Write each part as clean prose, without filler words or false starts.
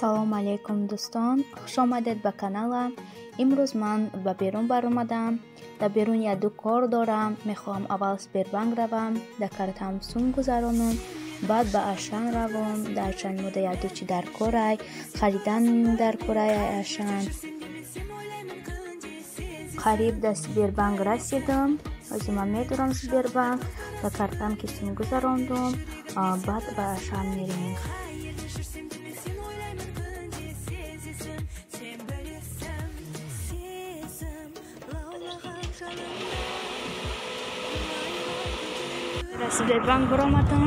салом алейкум дӯстон, хуш омадед ба каналам. Имрӯз ман ба берун баромадам. Дар берун яду кор дорам. Мехоҳам аввал Сбербанк равам, дар картам сум гузаронам, баъд ба Ашан равам. дар Ашан мода яду чи дар корай, харидан дар корай Ашан. қариб дар Сбербанк расидам. ҳозир ман медурам Сбербанк, дар картам ки сум гузарондум, баъд ба Ашан мерем. Сбербанк баромадам,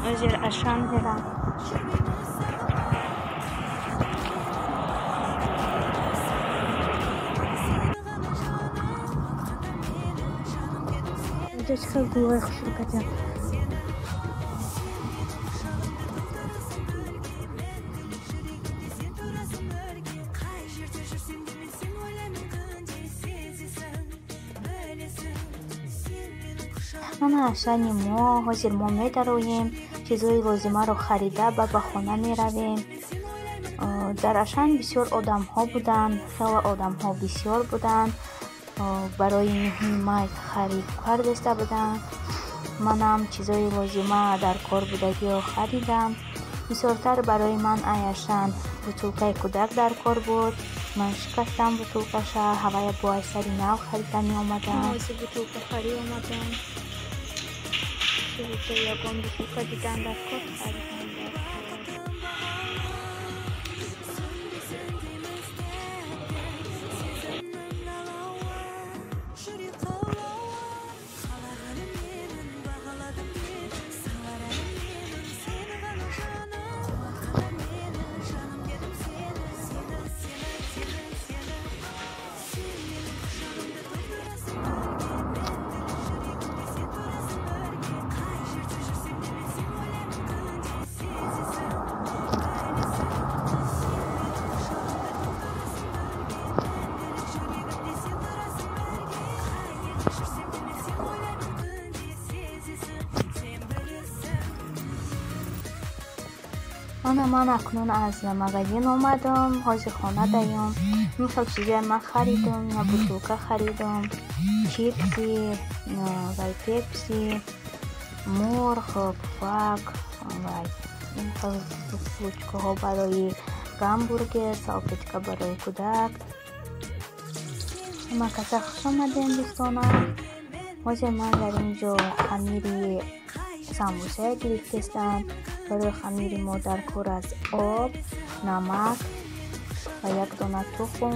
ҳозир Ашан мерам. Чиқар гулой хушрӯ кардам. Мана Ашани мо ҳозир мо медароем, чизҳои лозимаро харида ба хона меравем. Дар Ашан бисёр одамҳо буданд, хеле одамҳо бисёр буданд, барои муҳимат харид кардаста буданд. Манам чизҳои лозима дар кор будагиро харидам. Бисёртар барои ман Ашан бутулкаи кӯдак дар кор буд. Ман шикастам бутулкаша, ҳавая бо айсари нав харида меомадам. ҳозир бутулка харид омадам. ягон бутулка дидан дар кор харидам. Ман акнун аз магазин омадам. ҳозир хона даём. Ин хел чизҳои ман харидам. Я бутулка харидам, чипси, вай пепси, мурғ, пуфак, вай ин хел ручкаҳо барои гамбургер, салфетка барои кӯдак. Ҳамакаса хуш омадем дӯстонам. ҳозир ман дар инҷо хамири самбуса гирифтестам. барои хамири мо дар кор аз об, намак ва як дона тухм,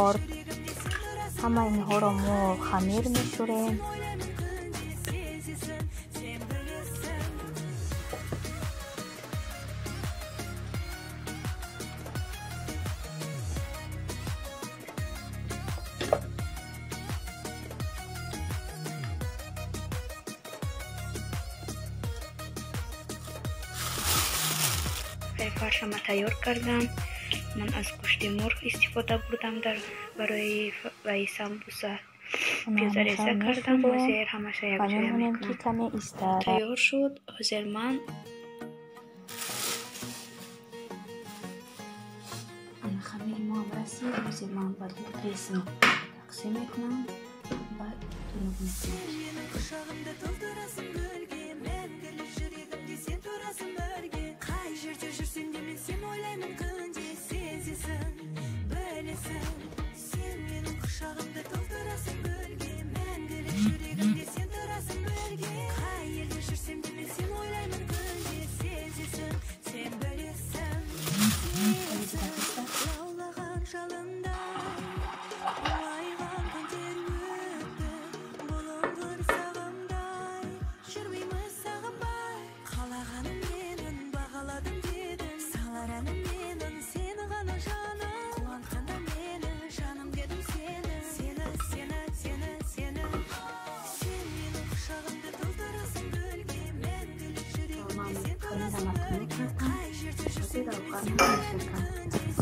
орд, ҳама инҳоро мо хамир мешӯрем. фаршама тайёр кардам. Ман аз гӯшти мурғ истифода бурдам барои самбуса. пиёзареза кардам. ҳозир ҳамаша якҷоя мекунам. тайёр шуд. ҳозир ман хамири мо расид. ҳозир ман ба ду қисм тақсим мекунам. баъд тунук мекунам.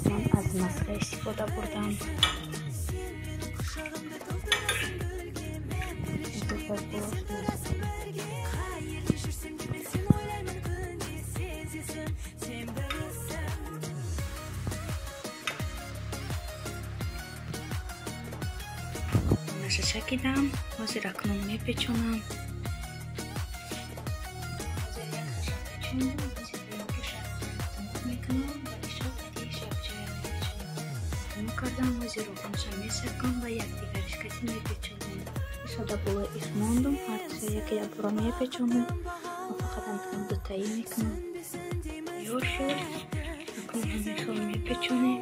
Ман аз маска истифода бурдам. лашаша кидам. Ҳозир акнун мепечонам. Ҳозир роғанша месакам ва якдигаришкати мепечонам. Сода була исмондум, ҳарса яке якбора мепечонам. Фақат акнун дутаи мекунам. Тайёр шуд. Акнун ҳамешо мепечонем.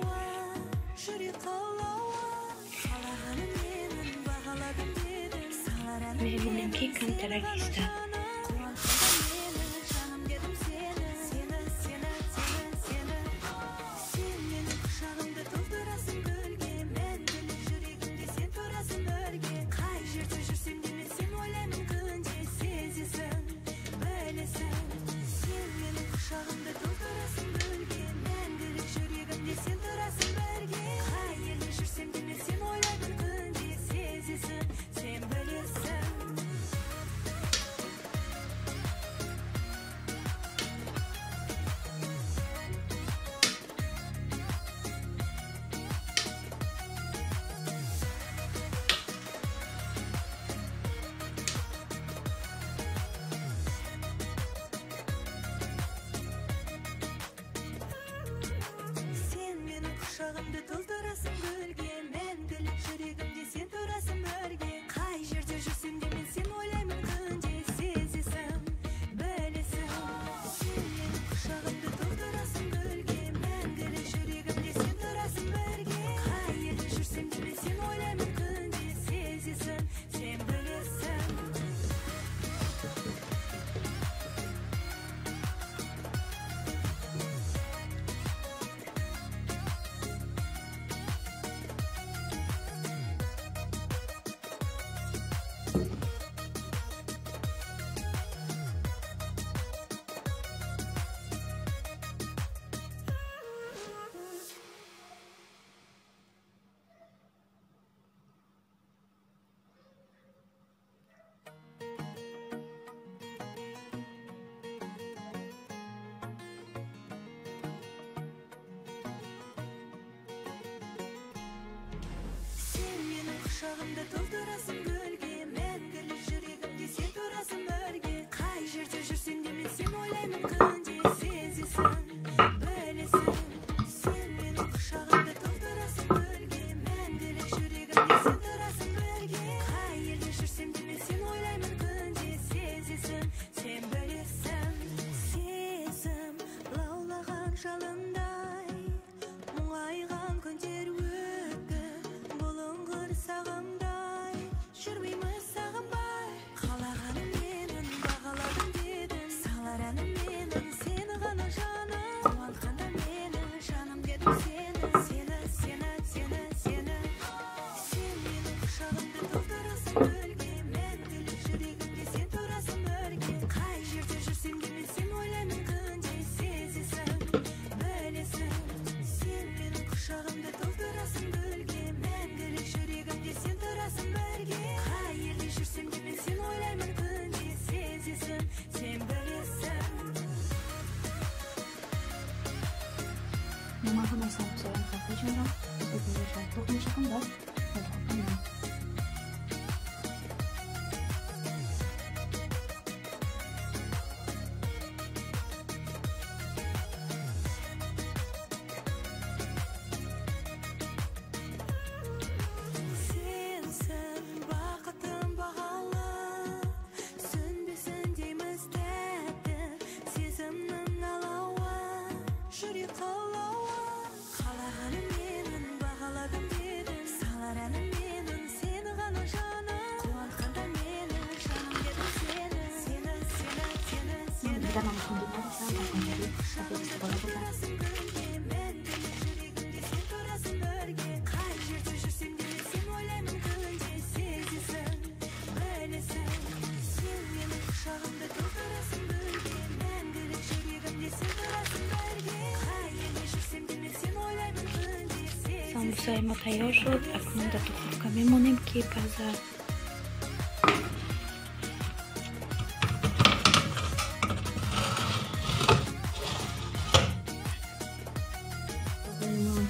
Мебинем ки камтарак истад. Құшағымды толтырасың гүлге, мәңгілік жүрегімде сен тұрасың бірге. Қай жерде жүрсем де мен сен ойлаймын күнде, сезесің, білесің. Сен менің құшағымды толтырасың гүлге, мәңгілік жүрегімде сен тұрасың бірге. Қай жерде жүрсем де мен сен ойлаймын күнде, сезесің, сен білесің. Құшағымды толтырасың гүлге, мәңгілік жүрегімде сен тұрасың бірге. Қай жерде жүрсең де мен сен ойлаймын күнде, сезесің, білесің. Сен менің құшағымды толтырасың гүлге, мәңгілік жүрегімде сен тұрасың бірге. Қай жерде жүрсең де мен сен ойлаймын күнде, сезесің, сен білесің. Сезім лаулаған жалындай, мұңайған күндер өтті, бұлыңғыр сағымдай, жүрмейміз сағынбай. Қалағаным менің, бағаладым дедің, салар әнім менің, сені ғана жаным. Қуантқанда мені, жаным дедім сені, сені, сені, сені, сені. Сен менің құшағымды толтырасың гүлге, мәңгілік жүрегімде сен тұрасың бірге. Қай жерде жүрсем де мен сен ойлаймын күнде, сезесің, білесің. Сен менің құшағымды толтырасың гүлге, мәңгілік жүрегімде сен тұрасың бірге. Қай жерде жүрсем де мен сен ойлаймын күнде, сезесің, сен білесің. Не могу на самом деле закончить. Сегодня уже тухнет шоколад. Это понятно. Сенсің бақытым бағалы, сөнбесін дейміз тәтті, сезімнің алауы, жүрек қалауы. Қалағаным менің, бағаладым дедің, салар әнім менің, сені ғана жаным. Қуантқанда мені, жаным дедім сені, сені, сені, сені, сені. Kita vamos a continuar esta Толтырасың гүлге, мәңгілік жүрегімде сен тұрасың бірге. Қай жерде жүрсем де мен сен ойлаймын күнде, сезесің, білесің. Сен менің құшағымды толтырасың гүлге, мәңгілік жүрегімде сен тұрасың бірге. Қай жерде жүрсем де мен сен ойлаймын күнде, сезесің. Самбуса мо тайёр шуд. Акнун дар духовка мемонем ки паза.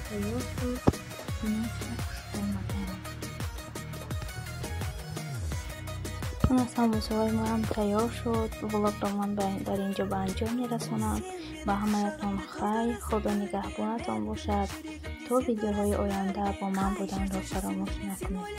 Тайёр шуд. самбусаҳои моам тайёр шуд. Влогро ман дар инҷо ба анҷом мерасонам. Ба ҳамаятон хайр, худо нигаҳбонатон бошад. То видеоҳои оянда бо ман буданро фаромӯш накунед.